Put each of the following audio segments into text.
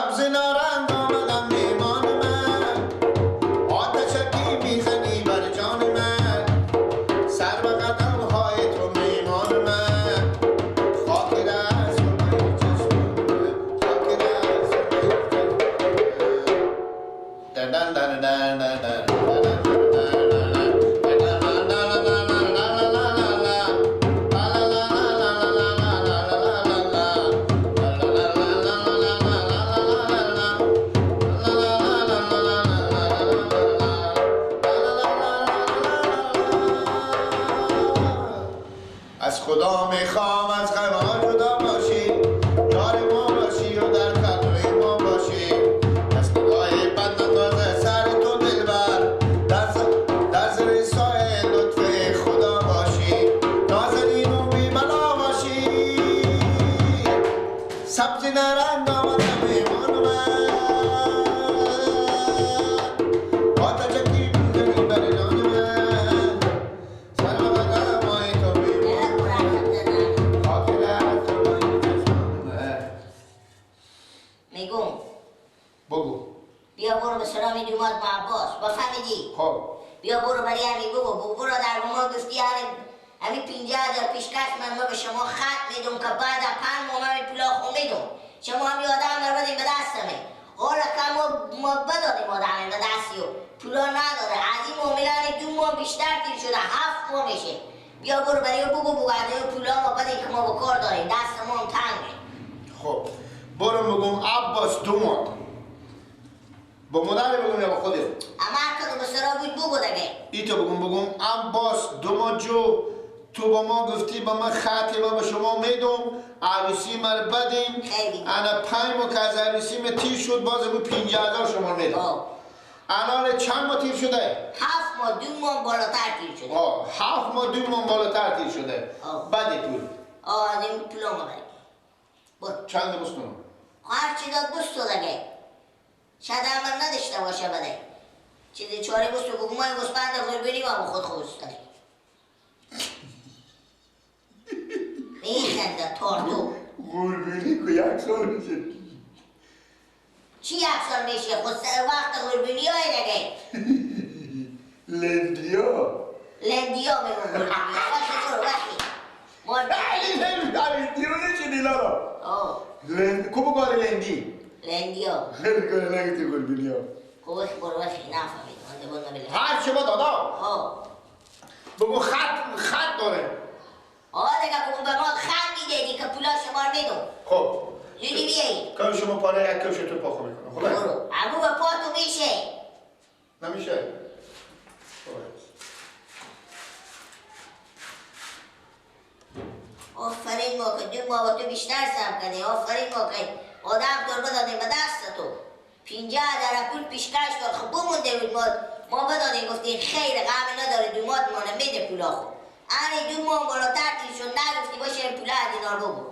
سبز نارنگ آمدم میمان من آتشکی میزنی بر جان من سر و قدم های تو میمان من خاک رسم من چشم من خاک رسم من دن دن دن دن دن از خدا میخوام از غم ها جدا باشی یار ما باشی و در قدر ما باشی از نگاه بد ننداز سر تو دلبر در زیر سایه لطف خدا باشی نازنین و بی بلا باشی سبز نرنگ آمدم میمان من آتشکی میزنی بر جان من سر و قدم های تو میگم بگو بیا برو به سرامی دومات با عباس با فهمیدی خب بیا برو برای همین بگو برو در ما گفتی همین 50,000 پیشکش من به شما خط میدم که بعد 5 ماه من پولا خو میدم شما هم یادم رو بدیم به دستمه حالا که ما بدادیم آدم به دستی و پولا نداره از این معاملان 2 ماه بیشتر تیر شده 7 ماه میشه بیا برو برای بگو از این پولا ما بدیم که ما با کار داریم دست ما هم تنگه خب برو بگم عباس 2 ماه با مادر بگم یا با خودت اما که به سرا بود بگو دیگه ای تو بگم عباس 2 ماه جو تو با ما گفتی با من خطی من به شما میدم عروسی من بدیم انا 5 ماه که از عروسی من تیر شد باز امون 50,000 شما میدم الان چند ماه تیر شده؟ 7 ماه 2 ماه بالاتر تیر شده 7 ماه 2 ماه بالاتر تیر شده بده پول از این پولا ما بریم برو چند بستونم؟ هر چی داد بستو دیگه شاید عمل نداشته باشه بده چیزی چاره بستو بگو ما گوسپند قربونی ما خود خوستاری میخنده تاردو قربونی که 1 سال میشه چی 1 سال میشه خود وقت قربونی های دیگه لندیا لندیا میگم قربونی وقتی برو وقتی لندیا نشدی لارا کو بگو لندی لندیا خیلی کنه نگیتی قربونی ها خوش برو وقتی نفهمید هر چه با دادا بگو خط داره دیگه بگو به ما خط میدهدی که پولا شمار میدم خب زودی بیایی کار شما پاره یک کفش تو پاخو میکنم خب برو امو به پا تو میشه نمیشه آفرین ما که 2 ماه با تو بیشتر سم کنی آفرین ما که آدم دور بدادیم به دست تو 50,000 پول پیشکش داد خب بمونده بود ما بدادیم گفتیم خیر غمی نداره 2 ماه ما نمیده پولا خب اینی 2 ماه بالاتر تیر شد نگفتی باشه این پولا از دینار بگو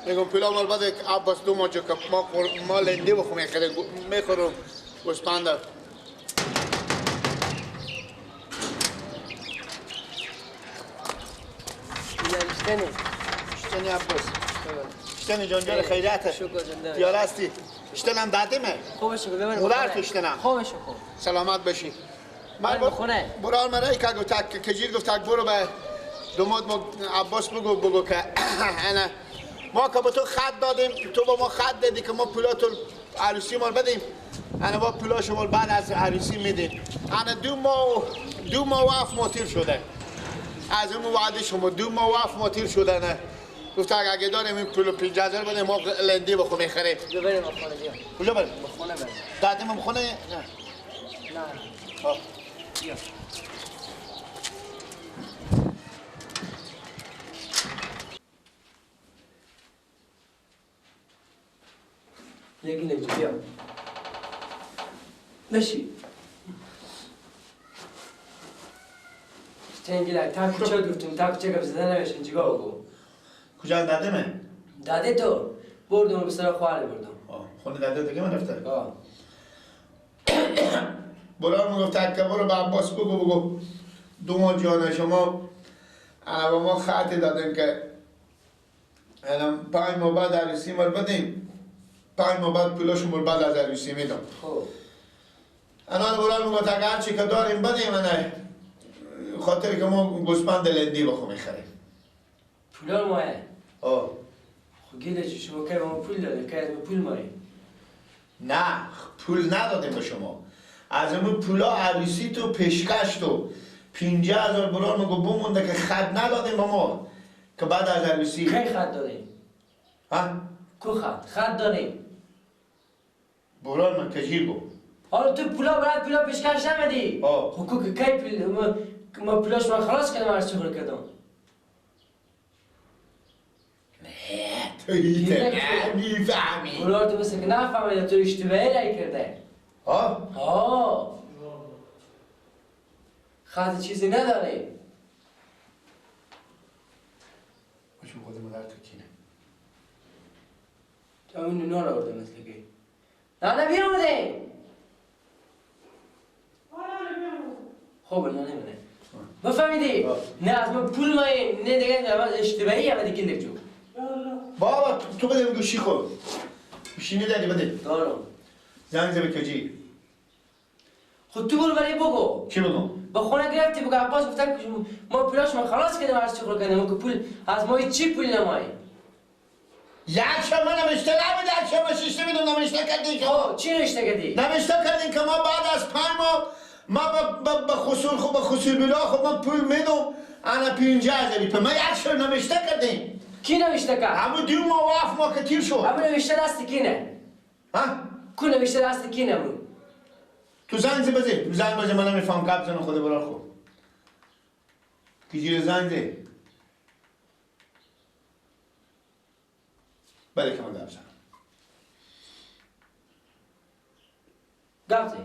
میگم پولا مال بعد عباس 2 ماه جو که ما لندی بخوام میخورم گوسپنده اشتنی عباس اشتنی جانجار خیریته شکر زنده یار هستی اشتنم دادیمه خوبه شکر ببرم مدر تو اشتنم خوبه شکر سلامت باشی من بخونه برال مرای که گفتک کجیر گفتک برو به دوماد عباس بگو که انا ما که به تو خط دادیم تو با ما خط دادی که ما پولا تو عروسی ما بدیم انا با پولا شما بعد از عروسی میدیم انا 2 ماه و 7 ماه تیر شده از اون وعده شما 2 ماه و 7 ماه تیر شده نه گفت اگه داریم این پول 50,000 بده ما لندی بخو میخریم ببریم خونه بیا کجا بریم خونه بریم دادیم خونه نه نه بیا یکی نجی بیا بشی تنگیلک تا کجا گفتم تا کجا گفت زدن نمیشن چیکار بگو کجا داده من؟ داده تو بردم به سر خواهر بردم خونه داده دیگه من رفته آه برار میگفت تکه برو به عباس بگو دوما جان شما انا با ما خط دادیم که الان 5 ماه بعد عروسی مر بدیم 5 ماه بعد پولاشو مر بعد از عروسی میدم خب انا برار میگفت اگه هرچی که داریم بدیم انا خاطر که ما گوسپند لندی بخو میخریم پولا رو ماه آه خب گیله چی شما که با ما پول داده که ما پول ماری نه پول ندادیم به شما از اون پولا عروسی تو پیشکش تو 50,000 برار میگو بمونده که خط ندادیم به ما که بعد از عروسی کی خط داریم؟ ها؟ کو خط داریم برار من کجیر گو حالا تو پولا برات پولا پیشکش نمیدی؟ آه. خب کو کی پول ما پولاش من خلاص کردم از چیکار کردم تو میفهمی برات تو مثل که نفهمیده تو اشتباهی رای کرده ها؟ آه خط چیزی نداری باشم خودم مدر تو کینه تو اینو نور آورده مثل که نه بیامده خوبه نه نمونه بفهمیدی؟ نه از من پول مایی نه دیگه اشتباهی هم دیگه لک جو بابا تو بده گوشی خود گوشی نداری بده دارم زنگ زبه کجی خود تو برو برای بگو چی بگم؟ با خونه گرفتی بگو عباس گفتن که ما پولاش من خلاص کردم هر چی خور کردم که پول از ما چی پول نمایی یک شما نوشته نبود یک شما شیشته میدون نوشته کردی خب چی نوشته کردی؟ نوشته کردین که ما بعد از 5 ماه ما به خصول خوب به خصول بلا خب من پول میدم انا 50,000 په ما یک شو نوشته کردین کی نوشته کرد؟ همون 2 ماه واف ما که تیر شد همون نوشته دست کی نه؟ ها؟ کو نوشته دست کی نه بود؟ تو زنگ بزن تو زنگ بزن من نمیفهم کب زن خود برار خود کی زنگ زن بله که من گفت زن گفتی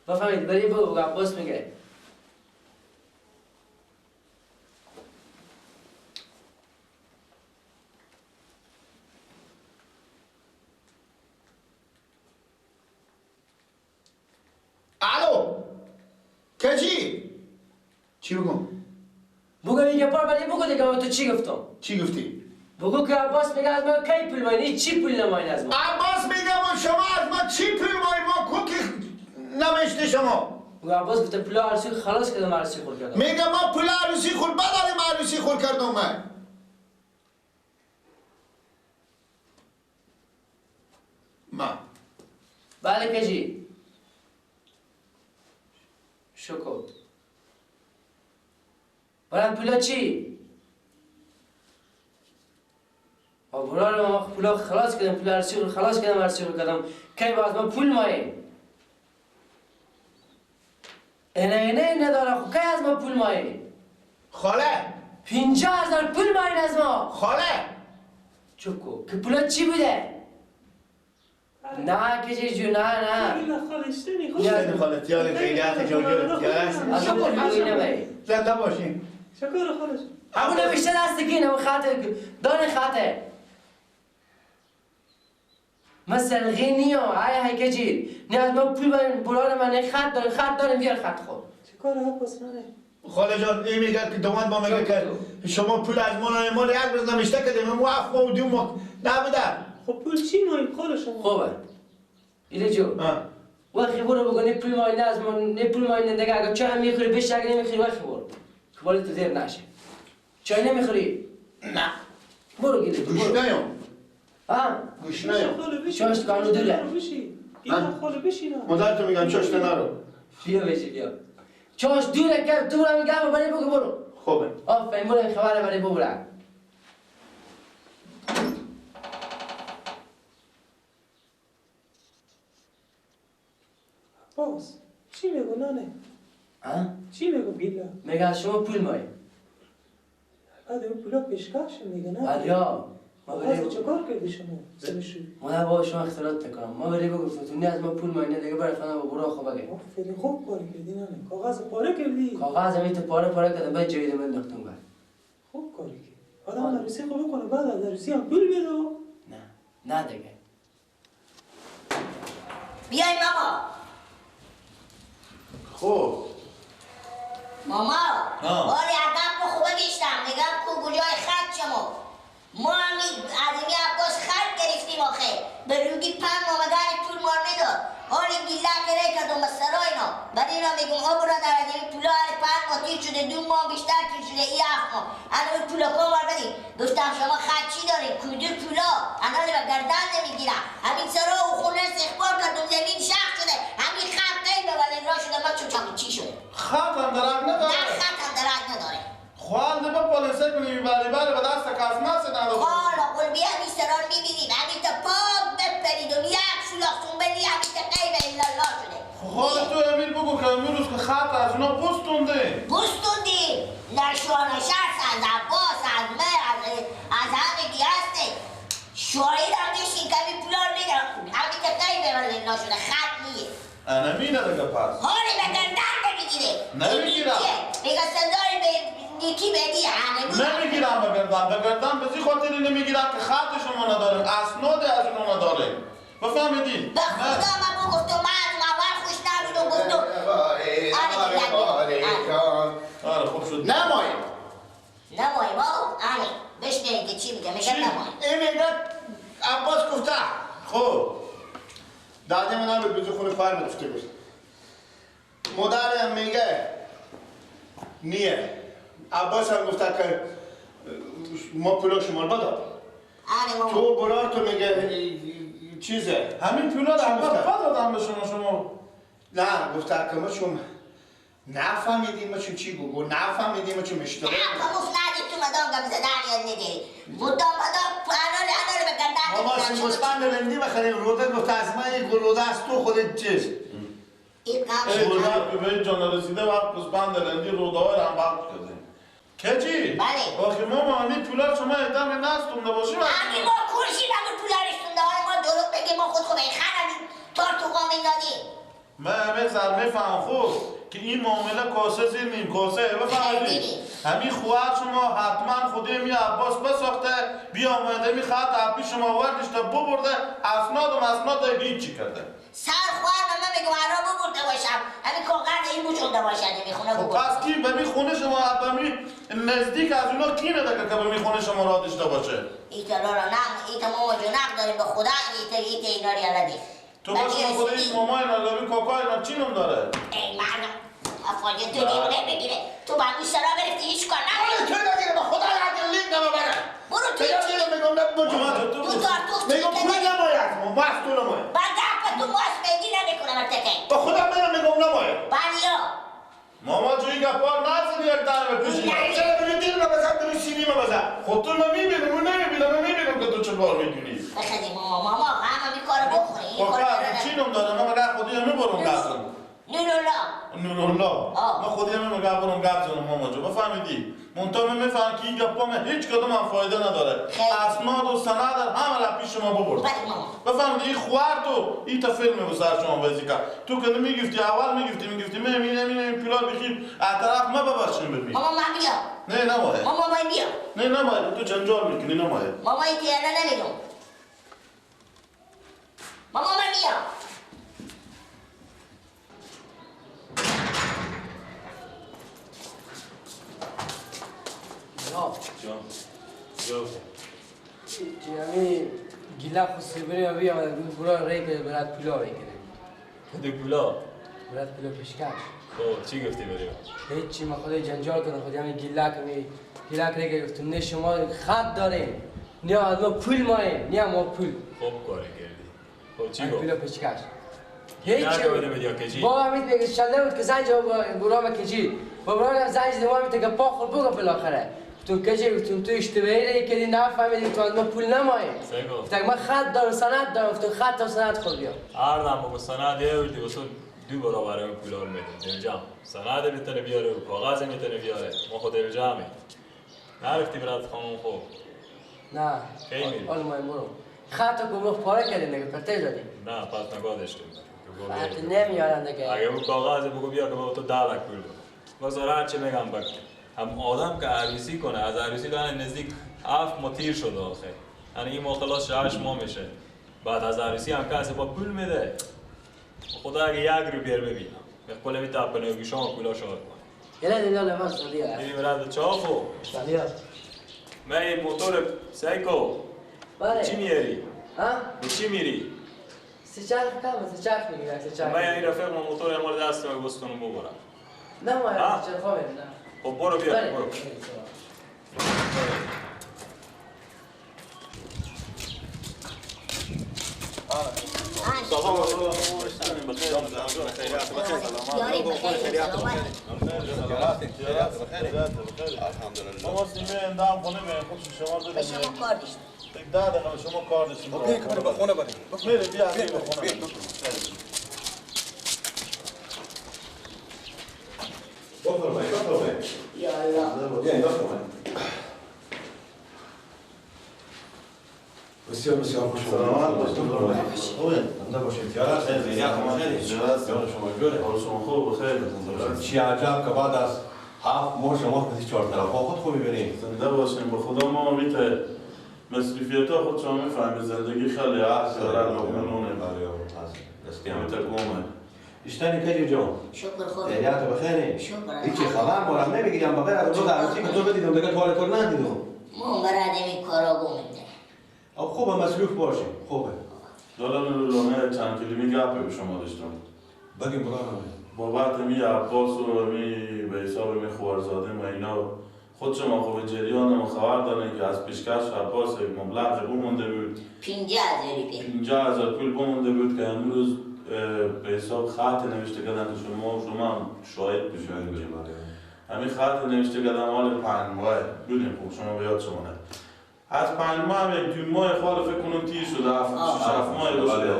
بفهمید برای بگو عباس میگه الو کجی چی بگم بگو میگه پر برای بگو دیگه من تو چی گفتم چی گفتی بگو که عباس میگه از ما کی پول ماینی چی پول نماین از ما عباس میگم شما از ما چی پول مای ما کوکی نمیشته شما بگو عباس گفته پول عروسی خلاص کردم عروسی خور کردم میگم ما پول عروسی خور بداریم عروسی خور کردم من ما بله کجی شکر برای پولا چی؟ برای ما پولا خلاص کردم پولا عروسی رو خلاص کردم عروسی رو کردم کی باز ما پول ماییم اینه نداره خب کی از ما پول ماییم خاله 50,000 پول ماییم از ما خاله چکو که پولا چی بوده؟ نه کجی جو نه یعنی خاله تیاری غیرت جوجو از ما پول نمایی زنده باشین شکر خالص همون نوشته دست کی نمو خاطر دانه خاطر مثل غینی های کجی نه از ما پول برای من خط داریم بیار خط خود چیکار عباس نانه خاله جان این میگه که دومد ما میگه که شما پول از ما یک روز نمیشته کردیم ما اف ما و 2 ماه نبوده خب پول چی مایم خاله شما خوبه ایله جو وقتی برو بگو نه پول ماین از ما نه پول ماین دیگه اگه چای میخوری بشه اگه نمیخوری وقتی برو که بالا تو زیر نشه چای نمیخوری نه برو گیره گوش برو نیام ها گوش نیام چاش کانو دوله اینا خاله بشین مادر تو میگم چاشته نرو بیا بشی بیا چاش دوله که تو برو میگم برای بگو برو خوبه آفرین برو این خبره برای بگو عباس چی میگو نانه ها چی میگو گیلا میگه از شما پول مایی بعد اون پولا پیشکش میگه نه بعد یا کاغذ چه کار کردی شما؟ سمشوی من با شما اختلاط نکنم. ما بری بگفتم تو نیاز ما پول ماینه دیگه برای خانه و برو خوب بگیم. آفرین خوب کاری کردی نانه کاغذ پاره کردی کاغذ همیت پاره کردم بعد جوید من انداختم بعد. خوب کاری کردی آدم عروسی خوب بکنه بعد از عروسی هم پول بده نه دیگه. بیای ماما خب ماما باری عقب رو خوبه گشتم نگم کو کجای خط شما ما همی از این عباس خط گرفتیم آخه به روگی پن مامدار پول مار میداد حالی گیله که کردم به سراینا بعد اینا میگم ها برادر از این پولا هر پن ما تیر شده 2 ماه بیشتر تیر شده ای 7 ماه انا این پولا کن مار بدیم گفتم شما خط چی داریم کدور پولا انا به گردن نمیگیرم همین سرا و خونه استخبار کردم زمین شخ شده همین خط قیل به ولی را شده ما چون چی شده خط هم درک نداره نه خط هم درک نداره خوالده با پلیسه کنی بری به دست کس نسه نداره حالا قلبی همین سران میبینیم همین تا پاک بپرید و یک سولاختون بلی همین تا قیب ایلالا شده حالا تو امیر بگو که امروز که خط از اونا پستونده بستوندیم در شوانشست از عباس از مه از همگی هسته شاید هم بشین که همین پولار میگرم همین تا قیب ایلالا شده خط نیه نمینه دیگه پس حالی به گردن نمیگیره نمیگیرم. میگه صدای به نیکی بدی نمیگیرم به گردن به زی خاطری نمیگیرم که خط شما نداره اسناد از اونو نداره بفهمیدین؟ به خدا من گفتم من از اول خوش نبودم گفتم آره خوب شد نماییم نمایی ما بشنید که چی میگه میگه نمایی این میگه عباس گفته خب داده من هم بجو خونه خواهر گفته بود مادرم میگه نیه عباس هم گفته که ما پولا شما بداد تو برار تو میگه چیزه همین پولا در اول دادم به شما نه گفته که ما چون نفهمیدیم ما چون چی بگو نفهمیدیم ما چون اشتباه گفت ندید تو مدام گم زدن یاد نگه مدام انال به گردن ماما سیم گسپند لندی بخریم روده گفته از من یک روده از تو خودت چیز این کام شد که به این جان رسیده وقت گسپند لندی روده های رو هم وقت کردیم کجی؟ بله باقی ماما همین پولا شما ادام نستونده باشی همین ما کرشی نمون پولارشتونده های ما دروغ بگیم ما خود خوبه خرمی تار تو قامین دادیم من همه زرمه فهم خوب که این معامله کاسه زیر نیم کاسه بفهمید همین خواهر شما حتما خودی می عباس بساخته بیا آمده می خط عبی شما وردش تا ببرده اسناد و مسناد هیچی کرده سر خواهر من میگم هر را ببرده باشم همین کاغذ این بوچونده باشد میخونه خب ببرده پس کی به می خونه شما بمی نزدیک از اونا کی نداره که به می خونه شما را داشته باشه ایتا را نم ایتا ماما جنق داریم به خدا ایتا اینا ریاله تو باش که خود این مامای ناداری کاکای نا چی نم داره؟ ای مردم افاجه تو دیمونه بگیره تو با این سرا گرفتی هیچ کار نکنی تو نگیره با خدا اگر لینگ نمبره برو توی چی میگم نبود تو تارتوخ میگم پول نماید ما بس تو نماید بعد دفت تو ماست بیدی نمیکنم ارتکه با خدا میگم نماید بلیا ماما جوی گپار نزدی یک دارم پیشی چرا بری دیر نبزن بری سینما بزن خود تو نمیبینم و نمیبینم که تو چه کار میکنی بخدی ماما همه می کارو بخوری این خب کارو که چی نم داره من مگر خودی همه برم گفتم نورالله من خودی همه مگر برم گفتم ماما جو بفهمیدی منطقه میفهم که این گپا من هیچ کدوم هم فایده نداره اسناد و سند همه را پیش شما ببرد بفهمیدی این خوار تو این تا فیلم بسر شما بازی کرد تو که نمیگفتی اول میگفتی من پیلار بخیر اعتراف ما ببخشیم ببین ماما من بیا نه نماید ماما من بیا نه نماید تو جنجال میکنی نماید ماما این تیرانه نمیدون ماما من بیا همین گیلا خوستی بریم و بیام برای ری که برات پولا ری کنیم دو پولا برات پولا پیشکش خب چی گفتی بریم؟ هیچی من خودی جنجال کردم خودی همین گیلا که گفتم نه شما خط داریم نه از ما پول ماییم نه ما پول خوب کاری کردی خب چی پولا گفت؟ پیشکش نه دوره بدیا کجی؟ بابا همین میگه شله بود که زنج برام کجی با برام زنج دوام میگه پا خور بگو بالاخره تو کجی گفتم تو اشتباهی ری کردی نفهمیدی تو از ما پول نماییم سگو گفتم من خط دارم سند دارم گفتم خط و سند خود بیا هر دم با سند یه واسه دو برابر اون پولا رو میدیم دلجام سند میتونه بیاره و کاغذ میتونه بیاره ما خود دلجامی نرفتی برات خانم خوب نه کی میری؟ حالا ما برو خط گمرک پاره کردیم دیگه پرتش دادیم نه پس نگاه داشتیم خط نمیارن دیگه اگه اون کاغذ بگو بیا که با تو 10 لک پول بدم باز هر چی میگم بک هم آدم که عروسی کنه از عروسی دارن نزدیک 7 ماه تیر شده آخه یعنی این ماه خلاص 6 ماه میشه بعد از عروسی هم کسی با پول میده خدا اگه 1 روپیه ببینم کل میتاب کنه و شما پولا شاد کنه یه دیگه لباس دادیا میری برات چاقو دادیا من این موتور سایکو بله چی میاری ها به چی میری سه چرخ کم سه چرخ میگیره سه چرخ من این رفیق من موتور مال دست من بستونم ببرم نه ما ها؟ سه چرخ میگیره خب برو بیا بله برو شما سیمه اندام خونه به خود شما به بده شما کار داشتم یک 10 دقیقه شما کار داشتیم بیا به خونه بریم میره بیا به خونه بفرمایید یا الله بیاین بفرمایید بسیار بسیار خوش سلامت باشید. خوبه؟ زنده باشید یاد خیلی جان شما جوره حال شما خوب بخیر چی عجب که بعد از 7 ماه شما کسی 4 طرف خود خوب می‌بینید زنده باشیم به خدا ما میته مصرفیت ها خود شما میفهمید زندگی خیلی عرض داره لقمه میته گومه اشتانی کجی جان شکر خدا خیلیات بخیری شکر هیچی خبر بارم نمیگیرم بغیر از روز عروسی که تو بدیدم دیگه توالت رو ندیدم ما برادم این کارا گومنده خب خوبه مصروف باشیم خوبه دارم لونه چند کلمه گپی به شما داشتم بگیم برام بابت می عباس و می به حساب می خوارزاده و اینا خود شما خوب جریان ما خبر دارین که از پیشکش عباس مبلغ بمونده بود 50,000 روپیه 50,000 پول بمونده بود که امروز به حساب خط نوشته کردن که شما هم شاهد بشید همین خط نوشته کردن مال 5 ماه بودیم خوب شما به یاد شما نه از 5 ماه هم یک 2 ماه خال فکر کنم تیر شده 7 ماه شده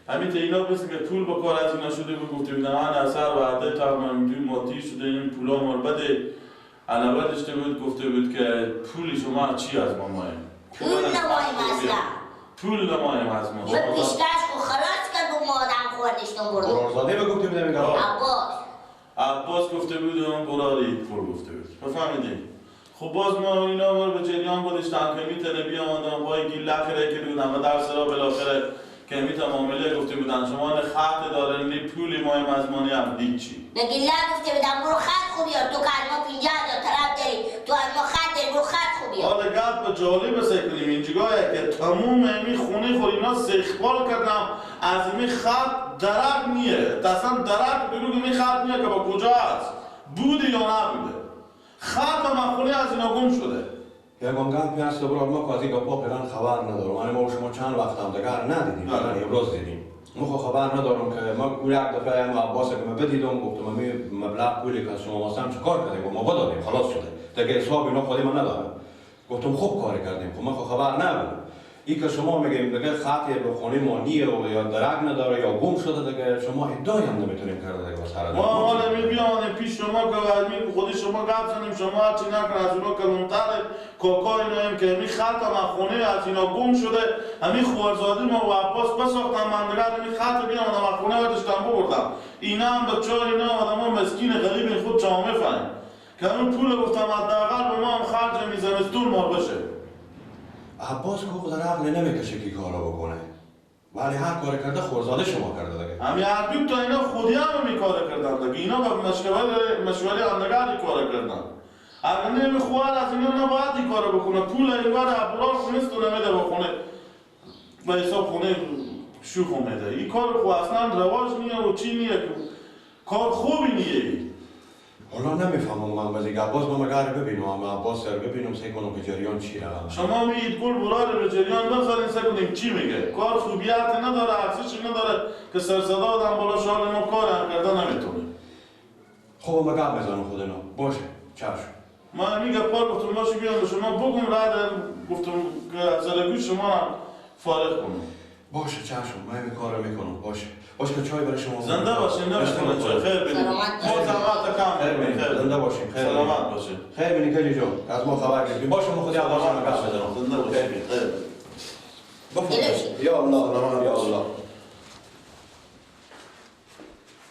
همین تا اینا بسید که پول با کار از اینا شده بود گفته بودن من اثر وعده تا من 2 ماه تیر شده این پولا ما رو بده علاوه داشته بود گفته بود که پول شما چی از ما ماه پول نمایم اصلا پول نمایم از ما به پیشکش کو خلاص کرد و مادم خوردشتم بردم قرارزاده بگفتی بودم میگم عباس گفته بود اون براری پول گفته بود بفهمیدیم خب باز ما اینا ما رو به جریان گذاشتن که میتونه بیام آدم با گیل لخره که بودن و در سرا بالاخره که میتونه معامله گفته بودن شما خط داره نی پولی مایم از مانی هم دید چی به گیلا گفته بودم برو خط خوب بیار تو که از ما 50,000 طرف داری تو از ما خط داری برو خط خوب بیار حالا گپ به جالب سکنیم اینجگاهه که تموم امی خونه خود اینا سیخبال کردم از امی خط درک نیه اصلا درک بگو امی خط نیه که با کجا هست بوده یا نبوده خط هم خونه از اینا گم شده یکم گپ میاست برای ما که از این گپا فعلا خبر ندارم یعنی ما شما چند وقت هم دیگر ندیدیم فعلا امروز دیدیم ما خبر ندارم که ما یک دفعه ما عباس که ما بدیدم گفتم ما مبلغ پولی که شما واسم چیکار کردیم ما بدادیم خلاص شده دیگه حساب اینا خودی من ندارم گفتم خوب کار کردیم خب ما خبر نبود این که شما میگیم دیگه خطی به خونه ما نیه و یا درک نداره یا گم شده دیگه شما ادعای هم نمیتونیم کرده دیگه واسه ما حالا میبیان پیش شما که خود شما گپ زنیم شما هرچی نکن از اونا کلونتر کاکا اینا هم که همی خط هم خونه از اینا گم شده همی خوارزاده ما و عباس بساختم من دیگر همی خط بیان آدم خونه و داشتم بردم اینا هم بچه ها اینا آدم ها مسکین غریب این خود جامعه فهیم که اون پول گفتم حداقل به ما هم خرج میزمستون ما بشه عباس که خود عقل نمیکشه که کارا بکنه ولی هر کار کرده خورزاده شما کرده دیگه همین هر دو تا اینا خودی هم میکاره کردن دیگه اینا با مشوره اندگاری کار کردن اگر نمیخواد از اینا نباید این کار بکنه پول اینوار عبدالله خونست و نمیده بخونه به حساب خونه شوخ اومده این کار خود اصلا رواج نیه و چی نیه کار خوبی نیه حالا نمیفهمم من ولی عباس ما مگر ببینم اما عباس رو ببینم سعی کنم که جریان چی روان شما میید گل برای به جریان بذارین سعی کنیم چی میگه کار خوبیت نداره ارزشی نداره که سرصدا آدم بالا شال ما کار هم کرده نمیتونه خب مگر بزنم خود اینا باشه چشم من میگه پار گفتم باشی بیان به شما بگم رد گفتم که سرگوش شما هم فارغ کنم باشه چشم من این کار رو میکنم باشه که چای برای شما زنده باشین نمیخونه چای خیر بینید معتمت کم خیر زنده باشین سلامت باشین خیر بینید کلی جون از ما خبر گرفتیم باشه ما خودی عباس هم گفت بزنم زنده باشین جلوشی یا الله نمان یا الله